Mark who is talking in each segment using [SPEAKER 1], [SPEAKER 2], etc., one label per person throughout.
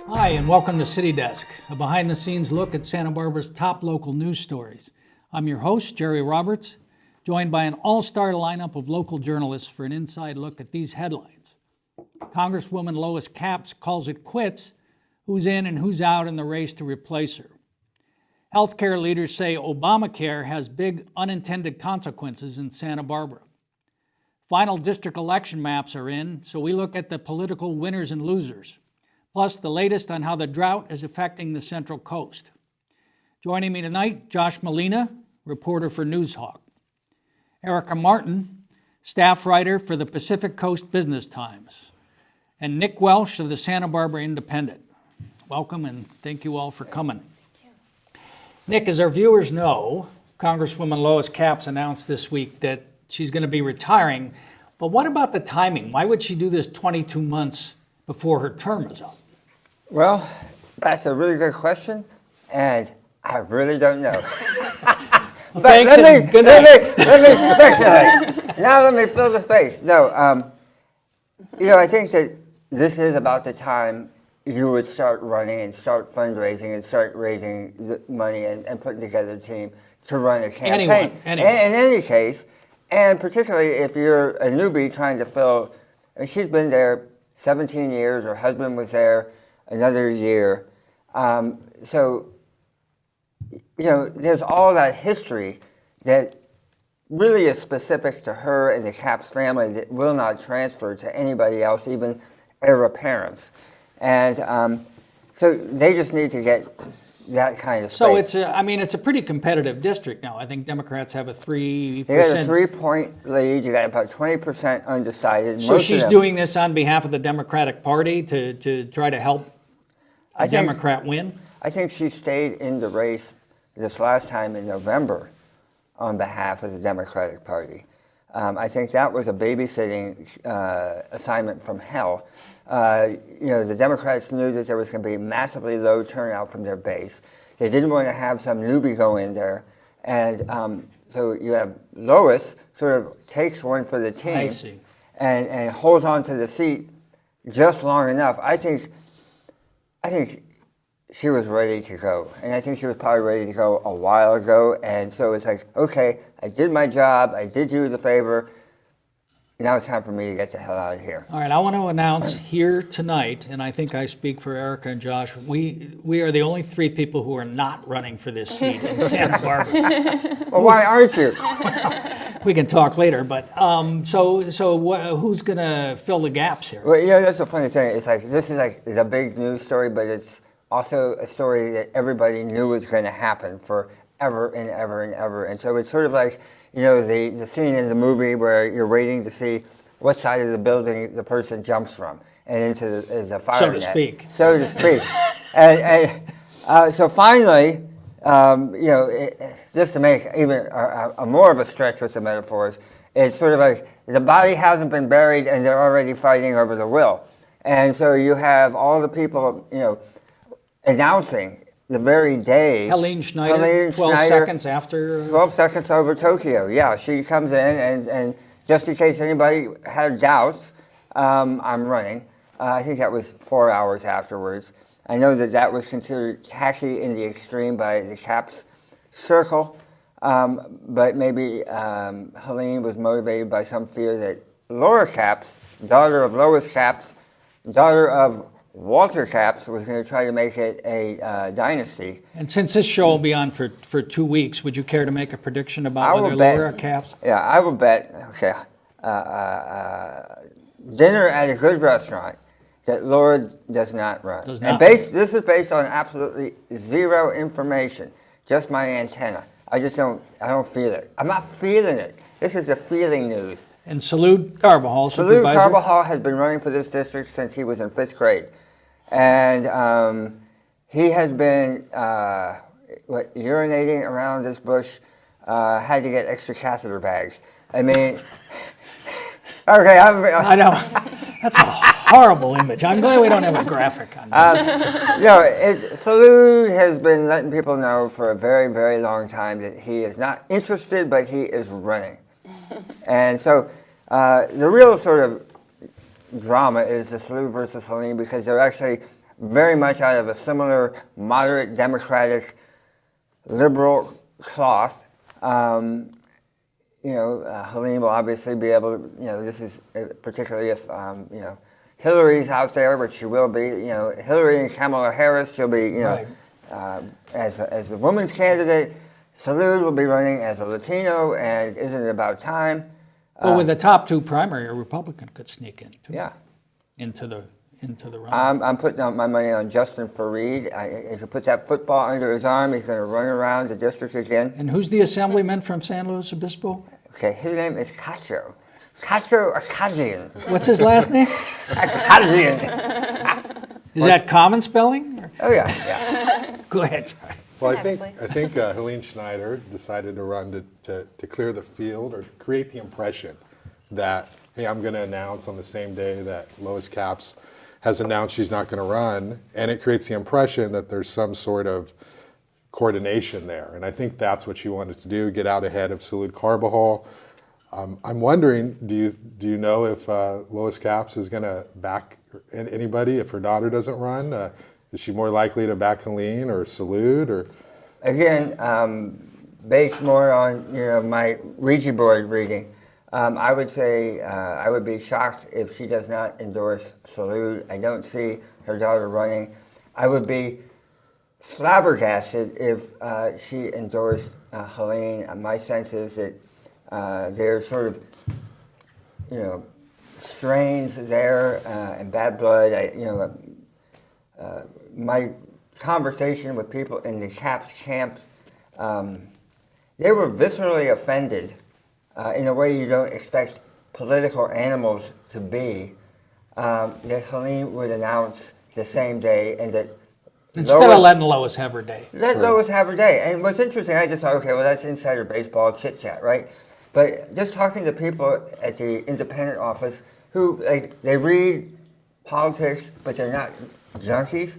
[SPEAKER 1] Hi, and welcome to City Desk, a behind-the-scenes look at Santa Barbara's top local news stories. I'm your host, Jerry Roberts, joined by an all-star lineup of local journalists for an inside look at these headlines. Congresswoman Lois Capps calls it quits, who's in and who's out in the race to replace her. Healthcare leaders say Obamacare has big unintended consequences in Santa Barbara. Final district election maps are in, so we look at the political winners and losers, plus the latest on how the drought is affecting the Central Coast. Joining me tonight, Josh Molina, reporter for Noozhawk. Erika Martin, staff writer for the Pacific Coast Business Times. And Nick Welsh of the Santa Barbara Independent. Welcome, and thank you all for coming. Nick, as our viewers know, Congresswoman Lois Capps announced this week that she's going to be retiring. But what about the timing? Why would she do this 22 months before her term is up?
[SPEAKER 2] Well, that's a really good question, and I really don't know. But
[SPEAKER 1] Thanks,
[SPEAKER 2] let me speculate. Now let me fill the space. No, I think that this is about the time you would start running and start fundraising and start raising the money and putting together a team to run a campaign.
[SPEAKER 1] Anyone.
[SPEAKER 2] In any case, and particularly if you're a newbie trying to fill, and she's been there 17 years, her husband was there another year. So, there's all that history that really is specific to her and the Capps family that will not transfer to anybody else, even heir parents. And so they just need to get that kind of space.
[SPEAKER 1] So it's a pretty competitive district now. I think Democrats have a 3%.
[SPEAKER 2] They got a 3-point lead. You got about 20% undecided.
[SPEAKER 1] So she's doing this on behalf of the Democratic Party to try to help a Democrat win? I
[SPEAKER 2] think she stayed in the race this last time in November on behalf of the Democratic Party. I think that was a babysitting assignment from hell. The Democrats knew that there was going to be massively low turnout from their base. They didn't want to have some newbie go in there. And so you have Lois sort of takes one for the team.
[SPEAKER 1] I see.
[SPEAKER 2] And holds on to the seat just long enough. I think she was ready to go. And I think she was probably ready to go a while ago. And so it's like, okay, I did my job. I did you the favor. Now it's time for me to get the hell out of here.
[SPEAKER 1] All right, I want to announce here tonight, and I think I speak for Erika and Josh, we are the only 3 people who are not running for this seat in Santa Barbara.
[SPEAKER 2] Well, why aren't you?
[SPEAKER 1] We can talk later, but who's going to fill the gaps here?
[SPEAKER 2] Well, that's the funny thing. It's like, this is like the big news story, but it's also a story that everybody knew was going to happen forever and ever and ever. And so it's sort of like, the scene in the movie where you're waiting to see what side of the building the person jumps from and into the fire
[SPEAKER 1] So to
[SPEAKER 2] net.
[SPEAKER 1] speak.
[SPEAKER 2] So to speak. So finally, just to make even a more of a stretch with the metaphors, it's sort of like the body hasn't been buried and they're already fighting over the will. And so you have all the people, announcing the very day.
[SPEAKER 1] Helene Schneider, 12 seconds after.
[SPEAKER 2] 12 seconds over Tokyo. Yeah, she comes in and just in case anybody had doubts, I'm running. I think that was 4 hours afterwards. I know that was considered tacky in the extreme by the Capps circle, but maybe Helene was motivated by some fear that Laura Capps, daughter of Lois Capps, daughter of Walter Capps, was going to try to make it a dynasty.
[SPEAKER 1] And since this show will be on for 2 weeks, would you care to make a prediction about whether Laura Capps?
[SPEAKER 2] Yeah, I will bet, dinner at a good restaurant, that Laura does not run. This is based on absolutely zero information, just my antenna. I don't feel it. I'm not feeling it. This is the feeling news.
[SPEAKER 1] And Salud Carbajal,
[SPEAKER 2] Salud Carbajal has been running for this district since he was in 5th grade. And he has been urinating around this bush, had to get extra catheter bags. I mean, okay.
[SPEAKER 1] I know. That's a horrible image. I'm glad we don't have a graphic on that.
[SPEAKER 2] Salud has been letting people know for a very, very long time that he is not interested, but he is running. And so the real sort of drama is the Salud versus Helene, because they're actually very much out of a similar moderate Democratic liberal cloth. Helene will obviously be able to, this is particularly if, Hillary's out there, which she will be, Hillary and Kamala Harris, she'll be,
[SPEAKER 1] Right.
[SPEAKER 2] As the woman's candidate. Salud will be running as a Latino, and isn't it about time?
[SPEAKER 1] Well, with the top two primary, a Republican could sneak in, too.
[SPEAKER 2] Yeah.
[SPEAKER 1] Into the run.
[SPEAKER 2] I'm putting out my money on Justin Fareed. As he puts that football under his arm, he's going to run around the district again.
[SPEAKER 1] And who's the assemblyman from San Luis Obispo?
[SPEAKER 2] Okay, his name is Cacho. Cacho Akazian.
[SPEAKER 1] What's his last name?
[SPEAKER 2] Akazian.
[SPEAKER 1] Is that common spelling?
[SPEAKER 2] Oh, yeah.
[SPEAKER 1] Go ahead. Sorry.
[SPEAKER 3] Well, I think Helene Schneider decided to run to clear the field or create the impression that, hey, I'm going to announce on the same day that Lois Capps has announced she's not going to run, and it creates the impression that there's some sort of coordination there. And I think that's what she wanted to do, get out ahead of Salud Carbajal. I'm wondering, do you know if Lois Capps is going to back anybody if her daughter doesn't run? Is she more likely to back Helene or Salud? Or
[SPEAKER 2] Again, based more on my Ouija board reading, I would say I would be shocked if she does not endorse Salud. I don't see her daughter running. I would be flabbergasted if she endorsed Helene. My sense is that there's sort of strains there and bad blood. My conversation with people in the Capps camp, they were viscerally offended in a way you don't expect political animals to be, that Helene would announce the same day and that
[SPEAKER 1] Instead of letting Lois have her day.
[SPEAKER 2] Let Lois have her day. And what's interesting, I just thought, okay, well, that's insider baseball chit-chat, right? But just talking to people at the independent office who, they read politics, but they're not junkies,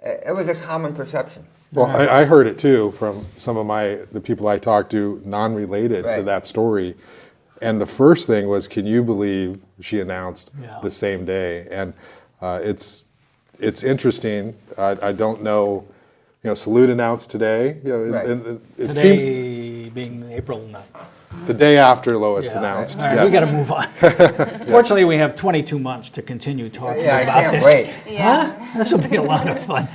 [SPEAKER 2] it was a common perception.
[SPEAKER 3] well, I heard it too from some of the people I talked to, non-related to
[SPEAKER 2] Right.
[SPEAKER 3] that story. And the first thing was, can you believe she announced the same day? And it's interesting. I don't know. Salud announced today.
[SPEAKER 2] Right.
[SPEAKER 3] It
[SPEAKER 1] Today
[SPEAKER 3] seems
[SPEAKER 1] being April 9th.
[SPEAKER 3] the day after Lois announced.
[SPEAKER 1] All right,
[SPEAKER 3] yes.
[SPEAKER 1] we got to move on. Fortunately, we have 22 months to continue talking
[SPEAKER 2] Yeah, I
[SPEAKER 1] about
[SPEAKER 2] can't
[SPEAKER 1] this.
[SPEAKER 2] wait.
[SPEAKER 1] Huh? This will be a lot of fun.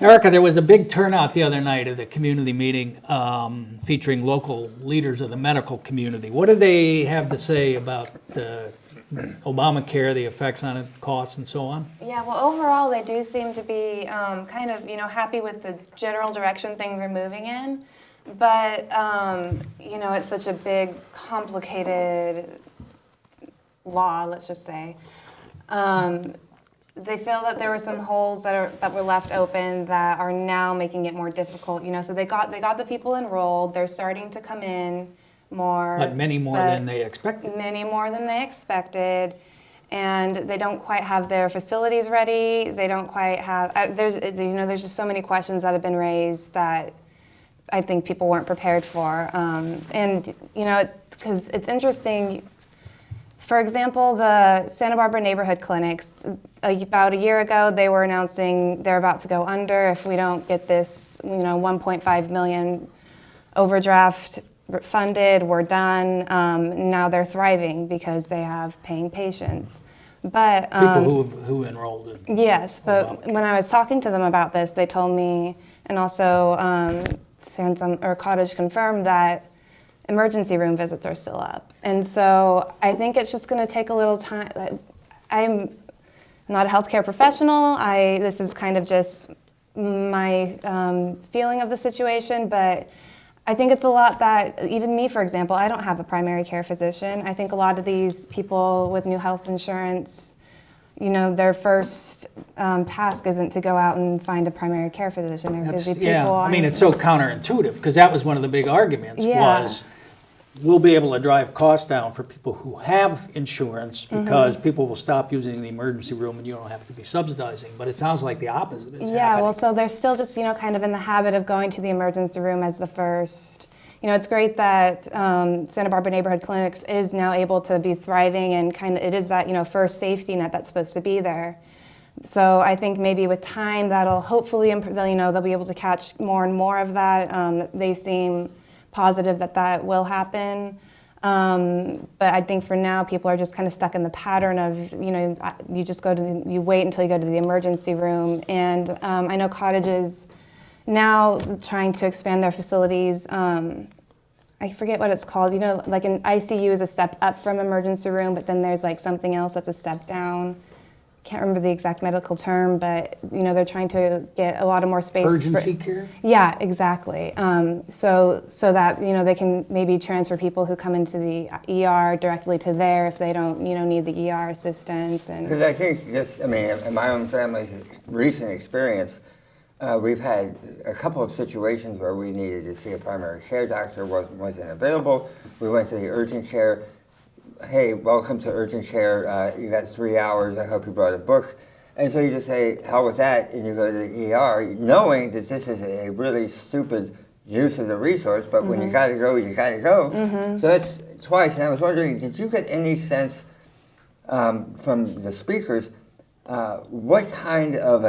[SPEAKER 1] Erika, there was a big turnout the other night at the community meeting featuring local leaders of the medical community. What did they have to say about Obamacare, the effects on it, costs, and so on?
[SPEAKER 4] Yeah, well, overall, they do seem to be kind of, happy with the general direction things are moving in. But, it's such a big, complicated law, let's just say. They feel that there were some holes that were left open that are now making it more difficult. So they got the people enrolled. They're starting to come in more.
[SPEAKER 1] But many more than they expected.
[SPEAKER 4] Many more than they expected. And they don't quite have their facilities ready. They don't quite have. There's just so many questions that have been raised that I think people weren't prepared for. Because it's interesting. For example, the Santa Barbara neighborhood clinics, about a year ago, they were announcing they're about to go under if we don't get this, 1.5 million overdraft funded, we're done. Now they're thriving because they have paying patients. But
[SPEAKER 1] People who enrolled in.
[SPEAKER 4] yes, but when I was talking to them about this, they told me, and also Cottage confirmed that emergency room visits are still up. And so I think it's just going to take a little time. I'm not a healthcare professional. This is kind of just my feeling of the situation, but I think it's a lot that, even me, for example, I don't have a primary care physician. I think a lot of these people with new health insurance, their first task isn't to go out and find a primary care physician. They're busy people.
[SPEAKER 1] Yeah, I mean, it's so counterintuitive, because that was one of the big arguments,
[SPEAKER 4] Yeah.
[SPEAKER 1] was we'll be able to drive costs down for people who have insurance because people will stop using the emergency room and you don't have to be subsidizing. But it sounds like the opposite is
[SPEAKER 4] Yeah,
[SPEAKER 1] happening.
[SPEAKER 4] well, so they're still just, kind of in the habit of going to the emergency room as the first. It's great that Santa Barbara Neighborhood Clinics is now able to be thriving and it is that, first safety net that's supposed to be there. So I think maybe with time that'll hopefully improve, they'll be able to catch more and more of that. They seem positive that that will happen. But I think for now, people are just kind of stuck in the pattern of, you just you wait until you go to the emergency room. And I know cottages now trying to expand their facilities. I forget what it's called. Like an ICU is a step up from emergency room, but then there's like something else that's a step down. Can't remember the exact medical term, but they're trying to get a lot of more space.
[SPEAKER 1] Urgency care?
[SPEAKER 4] Yeah, exactly. So that they can maybe transfer people who come into the ER directly to there if they don't need the ER assistance.
[SPEAKER 2] Because I think in my own family's recent experience, we've had a couple of situations where we needed to see a primary care doctor, wasn't available. We went to the urgent care. Hey, welcome to urgent care. You got 3 hours. I hope you brought a book. And so you just say, hell with that, and you go to the ER, knowing that this is a really stupid use of the resource, but when you gotta go, you gotta go. So that's twice. And I was wondering, did you get any sense from the speakers what kind of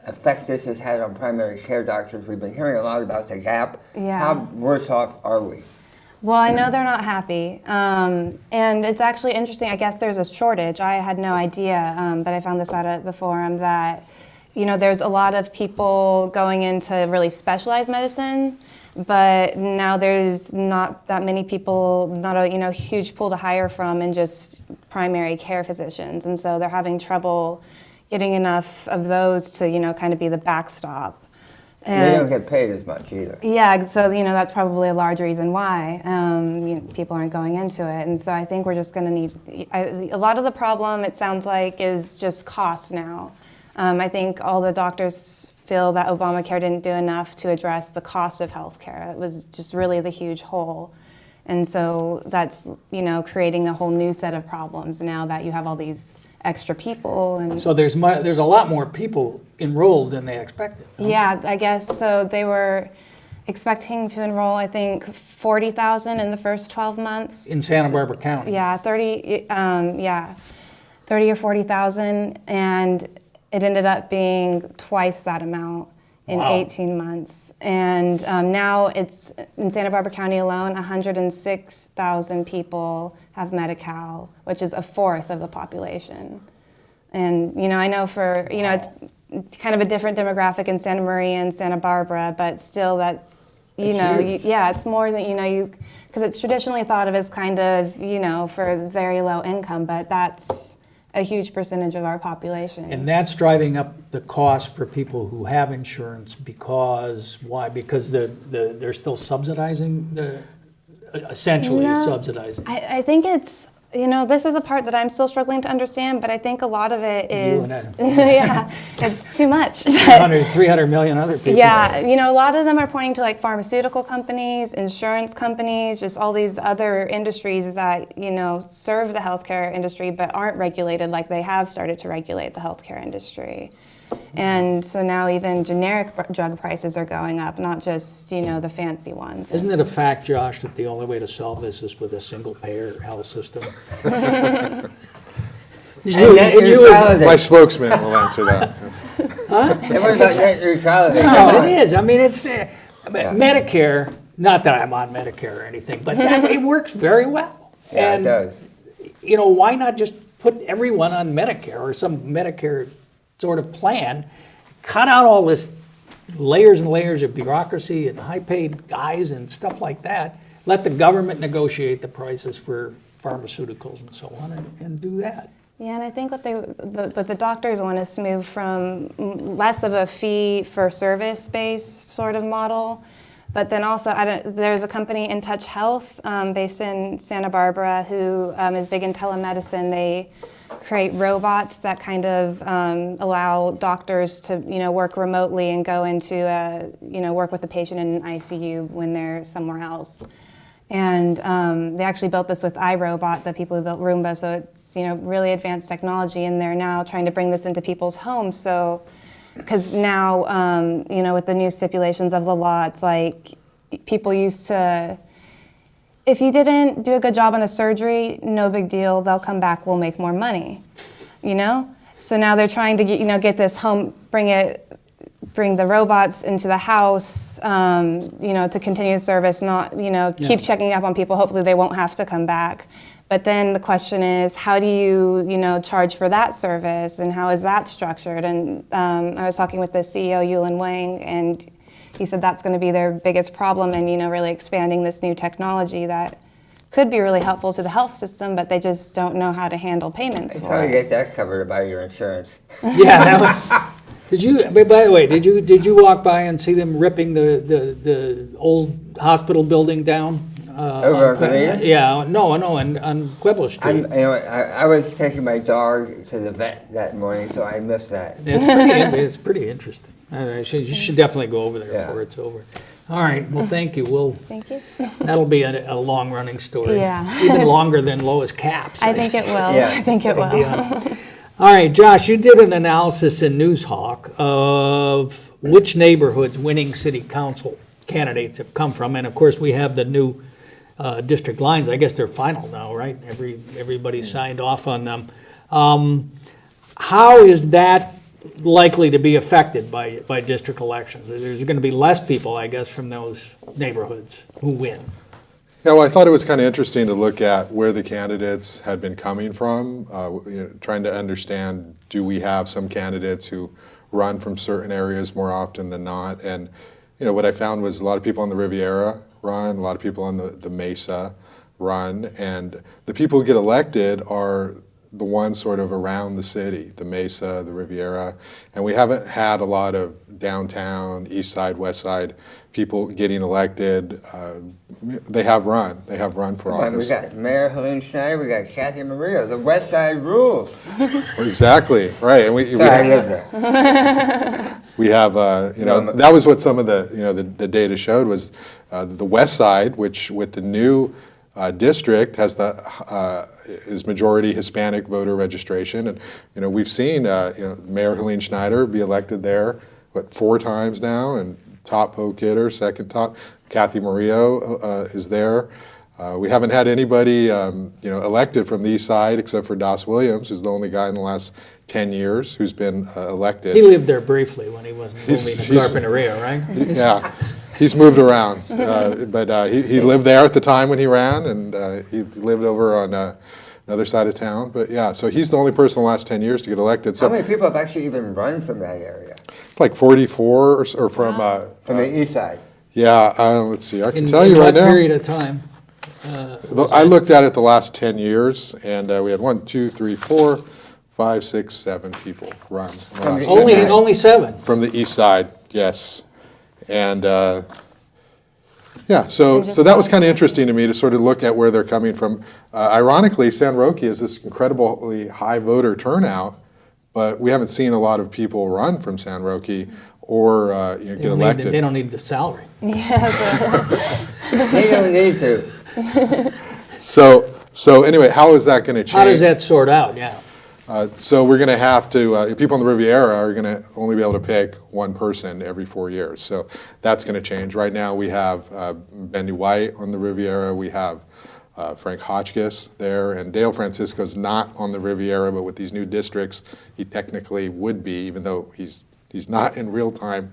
[SPEAKER 2] effect this has had on primary care doctors? We've been hearing a lot about the gap.
[SPEAKER 4] Yeah.
[SPEAKER 2] How worse off are we?
[SPEAKER 4] Well, I know they're not happy, and it's actually interesting. I guess there's a shortage. I had no idea, but I found this out at the forum that, there's a lot of people going into really specialized medicine, but now there's not that many people, not a huge pool to hire from in just primary care physicians, and so they're having trouble getting enough of those to kind of be the backstop.
[SPEAKER 2] And they don't get paid as much either.
[SPEAKER 4] Yeah, so that's probably a large reason why people aren't going into it. And so I think we're just going to need, a lot of the problem, it sounds like, is just cost now. I think all the doctors feel that Obamacare didn't do enough to address the cost of healthcare. It was just really the huge hole. And so that's, creating a whole new set of problems now that you have all these extra people. And
[SPEAKER 1] So there's a lot more people enrolled than they expected. Huh?
[SPEAKER 4] yeah, I guess so. They were expecting to enroll, I think, 40,000 in the first 12 months.
[SPEAKER 1] In Santa Barbara County.
[SPEAKER 4] Yeah, 30 or 40,000, and it ended up being twice that amount in
[SPEAKER 1] Wow.
[SPEAKER 4] 18 months. And now it's, in Santa Barbara County alone, 106,000 people have Medi-Cal, which is a fourth of the population. And, I know it's kind of a different demographic in Santa Maria and Santa Barbara, but still that's, it's more than, because it's traditionally thought of as kind of, for very low income, but that's a huge percentage of our population.
[SPEAKER 1] And that's driving up the cost for people who have insurance because, why? Because they're still subsidizing essentially
[SPEAKER 4] No,
[SPEAKER 1] subsidizing.
[SPEAKER 4] I think it's, this is a part that I'm still struggling to understand, but I think a lot of it is, yeah, it's too much.
[SPEAKER 1] 300 million other people.
[SPEAKER 4] Yeah, a lot of them are pointing to like pharmaceutical companies, insurance companies, just all these other industries that, serve the healthcare industry but aren't regulated like they have started to regulate the healthcare industry. And so now even generic drug prices are going up, not just, the fancy ones.
[SPEAKER 1] Isn't it a fact, Josh, that the only way to solve this is with a single-payer health system?
[SPEAKER 3] My spokesman will answer that.
[SPEAKER 2] It was about net neutrality.
[SPEAKER 1] No, it is. I mean, it's Medicare. Not that I'm on Medicare or anything, but it works very well.
[SPEAKER 2] Yeah,
[SPEAKER 1] And,
[SPEAKER 2] it does.
[SPEAKER 1] Why not just put everyone on Medicare or some Medicare sort of plan, cut out all this layers and layers of bureaucracy and high-paid guys and stuff like that, let the government negotiate the prices for pharmaceuticals and so on, and do that.
[SPEAKER 4] Yeah, and I think what the doctors want is to move from less of a fee-for-service-based sort of model, but then also there's a company, In Touch Health, based in Santa Barbara, who is big in telemedicine. They create robots that kind of allow doctors to work remotely and go into work with the patient in an ICU when they're somewhere else. And they actually built this with iRobot, the people who built Roomba, so it's really advanced technology, and they're now trying to bring this into people's homes. So, because now with the new stipulations of the law, it's like people used to, if you didn't do a good job on a surgery, no big deal, they'll come back, we'll make more money, So now they're trying to get this home, bring the robots into the house, to continue service, not, keep checking up on people. Hopefully they won't have to come back. But then the question is, how do you, charge for that service, and how is that structured? And I was talking with the CEO, Yulin Wang, and he said that's going to be their biggest problem in, really expanding this new technology that could be really helpful to the health system, but they just don't know how to handle payments
[SPEAKER 2] It's
[SPEAKER 4] for
[SPEAKER 2] how you
[SPEAKER 4] it.
[SPEAKER 2] get that covered by your insurance.
[SPEAKER 1] Yeah, that was. By the way, did you walk by and see them ripping the old hospital building down?
[SPEAKER 2] Over on Canadian?
[SPEAKER 1] Yeah, no, on Pueblo Street.
[SPEAKER 2] I was taking my dog to the vet that morning, so I missed that.
[SPEAKER 1] It's pretty interesting. You should definitely go over there
[SPEAKER 2] Yeah.
[SPEAKER 1] before it's over. All right, well, thank you.
[SPEAKER 4] Thank you.
[SPEAKER 1] That'll be a long-running story.
[SPEAKER 4] Yeah.
[SPEAKER 1] Even longer than Lois Capps.
[SPEAKER 4] I think it will.
[SPEAKER 2] Yeah.
[SPEAKER 4] I think it will.
[SPEAKER 1] Yeah. All right, Josh, you did an analysis in Noozhawk of which neighborhoods winning city council candidates have come from, and of course, we have the new district lines. I guess they're final now, right? Everybody signed off on them. How is that likely to be affected by district elections? There's going to be less people, I guess, from those neighborhoods who win.
[SPEAKER 3] Yeah, well, I thought it was kind of interesting to look at where the candidates had been coming from, trying to understand, do we have some candidates who run from certain areas more often than not? And what I found was a lot of people on the Riviera run, a lot of people on the Mesa run, and the people who get elected are the ones sort of around the city, the Mesa, the Riviera, and we haven't had a lot of downtown, east side, west side people getting elected. They have run for
[SPEAKER 2] Come on, we
[SPEAKER 3] office.
[SPEAKER 2] got Mayor Helene Schneider, we got Kathy Maria. The West Side rules.
[SPEAKER 3] Exactly, right, and we
[SPEAKER 2] I live there.
[SPEAKER 3] We have, that was what some of the data showed was the west side, which with the new district has is majority Hispanic voter registration, and we've seen Mayor Helene Schneider be elected there 4 times now, and top vote getter, second top. Kathy Murillo is there. We haven't had anybody elected from the east side except for Das Williams, who's the only guy in the last 10 years who's been elected.
[SPEAKER 1] He lived there briefly when he wasn't
[SPEAKER 3] He's-
[SPEAKER 1] moving to
[SPEAKER 3] he's-
[SPEAKER 1] Carpinteria, right?
[SPEAKER 3] Yeah, he's moved around, but he lived there at the time when he ran, and he lived over on another side of town. But yeah, so he's the only person in the last 10 years to get elected.
[SPEAKER 2] How
[SPEAKER 3] So
[SPEAKER 2] many people have actually even run from that area?
[SPEAKER 3] like 44 or from,
[SPEAKER 2] From the east side?
[SPEAKER 3] yeah, let's see, I can
[SPEAKER 1] In
[SPEAKER 3] tell you right
[SPEAKER 1] what
[SPEAKER 3] now.
[SPEAKER 1] period of time?
[SPEAKER 3] I looked at it the last 10 years, and we had 1, 2, 3, 4, 5, 6, 7 people run. in the last 10 years.
[SPEAKER 1] Only 7.
[SPEAKER 3] From the east side, yes. And yeah, so that was kind of interesting to me to sort of look at where they're coming from. Ironically, San Roque is this incredibly high voter turnout, but we haven't seen a lot of people run from San Roque or get
[SPEAKER 1] They
[SPEAKER 3] elected.
[SPEAKER 1] don't need the salary.
[SPEAKER 2] They don't need to.
[SPEAKER 3] So anyway, how is that going to change?
[SPEAKER 1] How does that sort out? Yeah.
[SPEAKER 3] So we're going to have to, people on the Riviera are going to only be able to pick one person every 4 years. So that's going to change. Right now we have Benny White on the Riviera. We have Frank Hotchkiss there. And Dale Francisco's not on the Riviera, but with these new districts, he technically would be, even though he's not in real time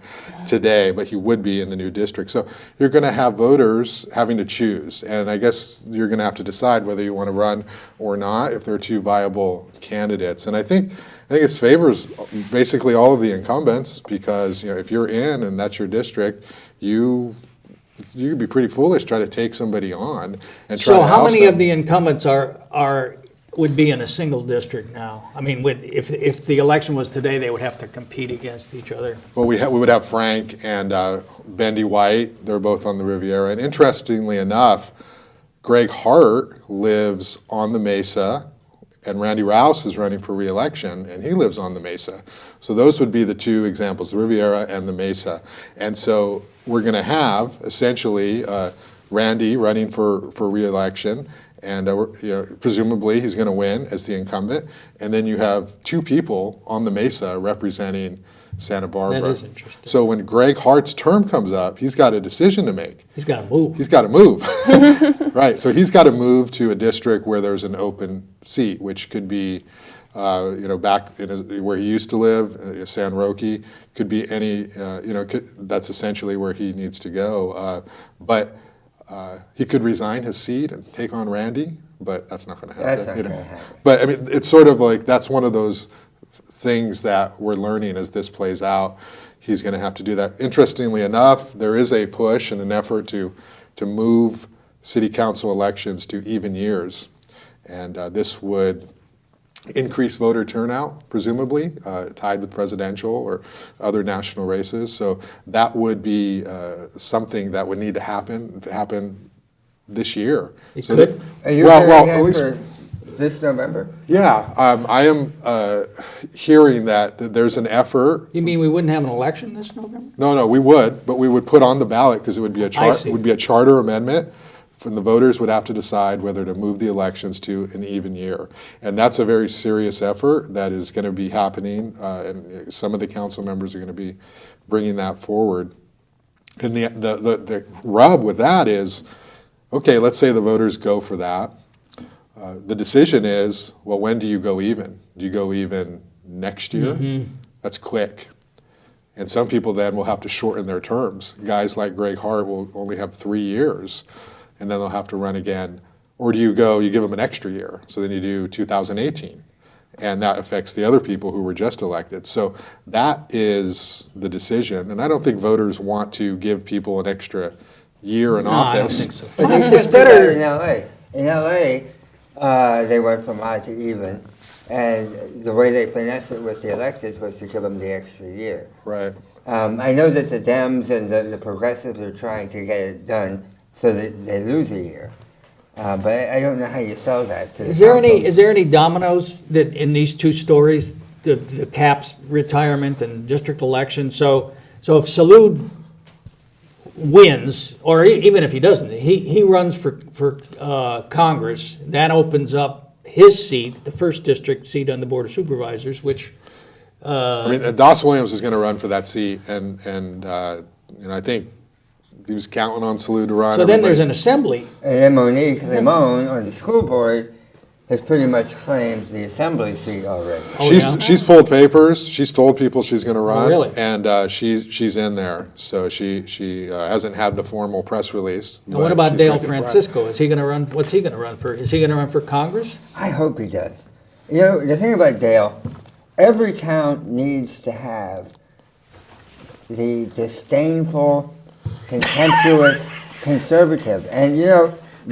[SPEAKER 3] today, but he would be in the new district. So you're going to have voters having to choose, and I guess you're going to have to decide whether you want to run or not if there are 2 viable candidates. And I think it favors basically all of the incumbents because if you're in and that's your district, you could be pretty foolish trying to take somebody on and try
[SPEAKER 1] So
[SPEAKER 3] to
[SPEAKER 1] how
[SPEAKER 3] oust
[SPEAKER 1] many
[SPEAKER 3] them.
[SPEAKER 1] of the incumbents would be in a single district now? I mean, if the election was today, they would have to compete against each other.
[SPEAKER 3] Well, we would have Frank and Bendy White. They're both on the Riviera. And interestingly enough, Greg Hart lives on the Mesa, and Randy Rouse is running for re-election, and he lives on the Mesa. So those would be the 2 examples, the Riviera and the Mesa. And so we're going to have, essentially, Randy running for re-election, And presumably he's going to win as the incumbent. And then you have two people on the Mesa representing Santa Barbara.
[SPEAKER 1] That is interesting.
[SPEAKER 3] So when Greg Hart's term comes up, he's got a decision to make.
[SPEAKER 1] He's got to move.
[SPEAKER 3] He's got to move. Right. So he's got to move to a district where there's an open seat, which could be, back in where he used to live, San Roque. Could be any, that's essentially where he needs to go. But he could resign his seat and take on Randy, but that's not going to happen.
[SPEAKER 2] That's not going to happen.
[SPEAKER 3] But I mean, it's sort of like that's one of those things that we're learning as this plays out. He's going to have to do that. Interestingly enough, there is a push and an effort to move city council elections to even years, and this would increase voter turnout, presumably, tied with presidential or other national races. So that would be something that would need to happen this year.
[SPEAKER 1] It
[SPEAKER 3] so
[SPEAKER 1] could?
[SPEAKER 2] Are you
[SPEAKER 3] at least
[SPEAKER 2] for this November?
[SPEAKER 3] yeah, I am hearing that there's an effort.
[SPEAKER 1] You mean we wouldn't have an election this November?
[SPEAKER 3] No, we would, but we would put on the ballot because it would be a charter amendment. And the voters would have to decide whether to move the elections to an even year. And that's a very serious effort that is going to be happening, and some of the council members are going to be bringing that forward. And the rub with that is, okay, let's say the voters go for that. The decision is, well, when do you go even? Do you go even next year? Mm-hmm. That's quick. And some people then will have to shorten their terms. Guys like Greg Hart will only have 3 years, and then they'll have to run again. Or do you give them an extra year, so then you do 2018, and that affects the other people who were just elected. So that is the decision, and I don't think voters want to give people an extra year in office.
[SPEAKER 1] I don't think so.
[SPEAKER 2] But it's better in LA. In LA, they went from odd to even, and the way they finessed it with the electeds was to give them the extra year.
[SPEAKER 3] Right.
[SPEAKER 2] I know that the Dems and the progressives are trying to get it done so that they lose a year. But I don't know how you sell that to the council.
[SPEAKER 1] Is there any dominoes that in these two stories, the Cap's retirement and district election? So if Salud wins, or even if he doesn't, he runs for Congress, that opens up his seat, the first district seat on the Board of Supervisors, which
[SPEAKER 3] Doss Williams is going to run for that seat, and I think he was counting on Salud to run.
[SPEAKER 1] So then there's an assembly.
[SPEAKER 2] And then Monique Limon on the school board has pretty much claimed the assembly seat already.
[SPEAKER 3] She's pulled papers. She's told people she's going to run.
[SPEAKER 1] Oh, really?
[SPEAKER 3] And she's in there. So she hasn't had the formal press release.
[SPEAKER 1] And what about Dale Francisco? Is he going to run? What's he going to run for? Is he going to run for Congress?
[SPEAKER 2] I hope he does. You know, the thing about Dale, every town needs to have the disdainful, contemptuous conservative. And,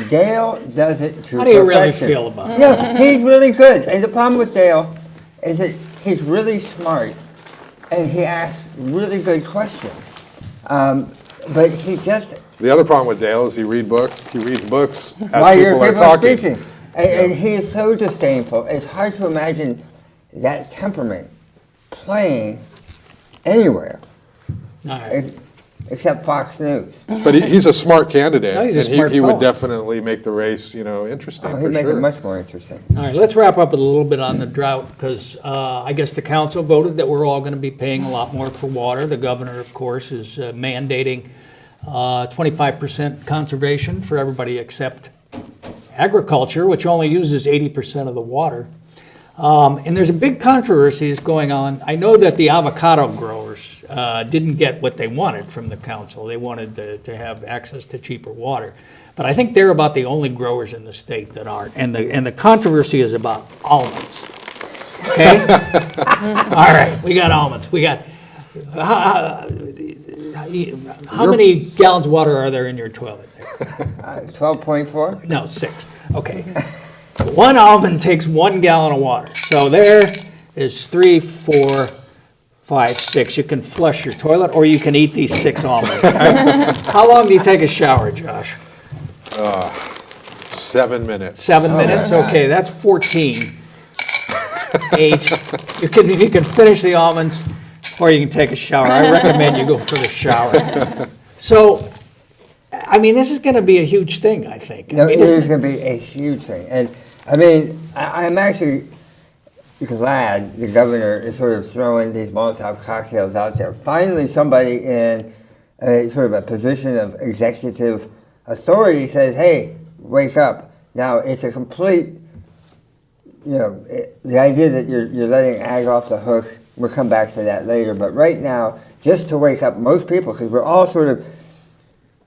[SPEAKER 2] Dale does it to perfection.
[SPEAKER 1] How do you really feel about it?
[SPEAKER 2] Yeah, he's really good. And the problem with Dale is that he's really smart and he asks really good questions. But he just...
[SPEAKER 3] The other problem with Dale is he reads books as
[SPEAKER 2] while
[SPEAKER 3] people are talking.
[SPEAKER 2] speaking. And he is so disdainful. It's hard to imagine that temperament playing anywhere.
[SPEAKER 1] All right.
[SPEAKER 2] Except Fox News.
[SPEAKER 3] But he's a smart candidate.
[SPEAKER 1] No, he's a
[SPEAKER 3] and
[SPEAKER 1] smart
[SPEAKER 3] he would
[SPEAKER 1] fellow.
[SPEAKER 3] definitely make the race, interesting.
[SPEAKER 2] He'd
[SPEAKER 3] for
[SPEAKER 2] make
[SPEAKER 3] sure.
[SPEAKER 2] it much more interesting.
[SPEAKER 1] All right, let's wrap up with a little bit on the drought, because I guess the council voted that we're all going to be paying a lot more for water. The governor, of course, is mandating 25% conservation for everybody except agriculture, which only uses 80% of the water. And there's a big controversy that's going on. I know that the avocado growers didn't get what they wanted from the council. They wanted to have access to cheaper water. But I think they're about the only growers in the state that aren't. And the controversy is about almonds. Okay? All right, we got almonds. We got... How many gallons of water are there in your toilet there?
[SPEAKER 2] 12.4?
[SPEAKER 1] No, 6. Okay. One almond takes 1 gallon of water. So there is 3, 4, 5, 6. You can flush your toilet or you can eat these 6 almonds. Right? How long do you take a shower, Josh?
[SPEAKER 3] 7 minutes.
[SPEAKER 1] 7 minutes? Okay, that's 14. 8. You can finish the almonds or you can take a shower. I recommend you go for the shower. So I mean, this is going to be a huge thing, I think.
[SPEAKER 2] No,
[SPEAKER 1] I mean,
[SPEAKER 2] it is going to be a huge thing. And I mean, I'm actually glad the governor is sort of throwing these Molotov cocktails out there. Finally, somebody in a sort of a position of executive authority says, hey, wake up. Now, it's a complete, the idea that you're letting ag off the hook, we'll come back to that later. But right now, just to wake up most people, because we're all sort of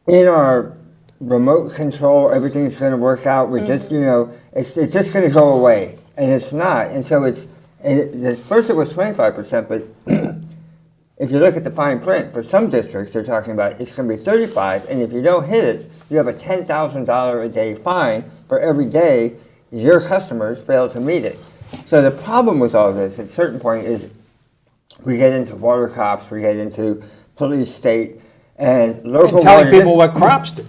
[SPEAKER 2] in our remote control, everything's going to work out. We're just, it's just going to go away. And it's not. And so first it was 25%, but if you look at the fine print, for some districts, they're talking about it's going to be 35, and if you don't hit it, you have a $10,000 a day fine for every day your customers fail to meet it. So the problem with all this, at a certain point, is we get into water cops, we get into police state, and local
[SPEAKER 1] and telling
[SPEAKER 2] water
[SPEAKER 1] people what crops they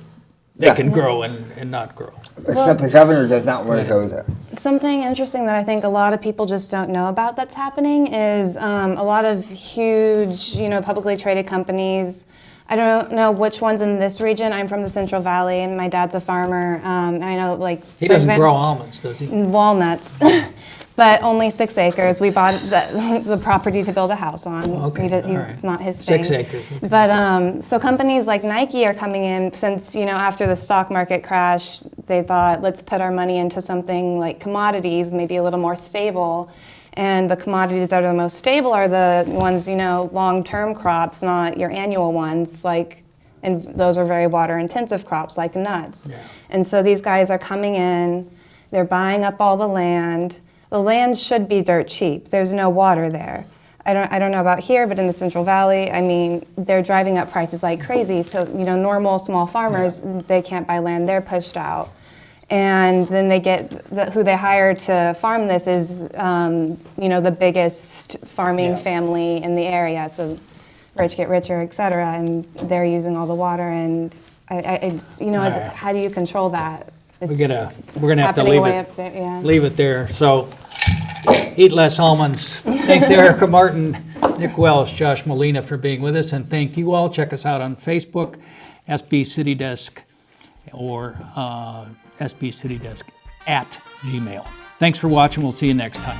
[SPEAKER 2] Yeah.
[SPEAKER 1] can grow and not grow.
[SPEAKER 2] Except the governor does not want to go there.
[SPEAKER 4] Something interesting that I think a lot of people just don't know about that's happening is a lot of huge, publicly traded companies. I don't know which ones in this region. I'm from the Central Valley, and my dad's a farmer. And I know,
[SPEAKER 1] He doesn't grow almonds, does he?
[SPEAKER 4] walnuts, but only 6 acres. We bought the property to build a house on.
[SPEAKER 1] Okay, all right.
[SPEAKER 4] It's not his thing.
[SPEAKER 1] 6 acres. Okay.
[SPEAKER 4] But so companies like Nike are coming in since, after the stock market crash, they thought, let's put our money into something like commodities, maybe a little more stable. And the commodities that are the most stable are the ones, long-term crops, not your annual ones, and those are very water-intensive crops like nuts.
[SPEAKER 1] Yeah.
[SPEAKER 4] And so these guys are coming in, they're buying up all the land. The land should be dirt cheap. There's no water there. I don't know about here, but in the Central Valley, I mean, they're driving up prices like crazy. So, normal small farmers, they can't buy land, they're pushed out. And then they get, who they hire to farm this is, the biggest farming family in the area. So rich get richer, et cetera, and they're using all the water. And
[SPEAKER 1] right.
[SPEAKER 4] how do you control that?
[SPEAKER 1] We're gonna have to
[SPEAKER 4] happening
[SPEAKER 1] leave
[SPEAKER 4] way
[SPEAKER 1] it.
[SPEAKER 4] up there, yeah.
[SPEAKER 1] Leave it there. So, eat less almonds. Thanks, Erika Martin, Nick Welsh, Josh Molina for being with us, and thank you all. Check us out on Facebook, SB City Desk, or SB City Desk @gmail. Thanks for watching. We'll see you next time.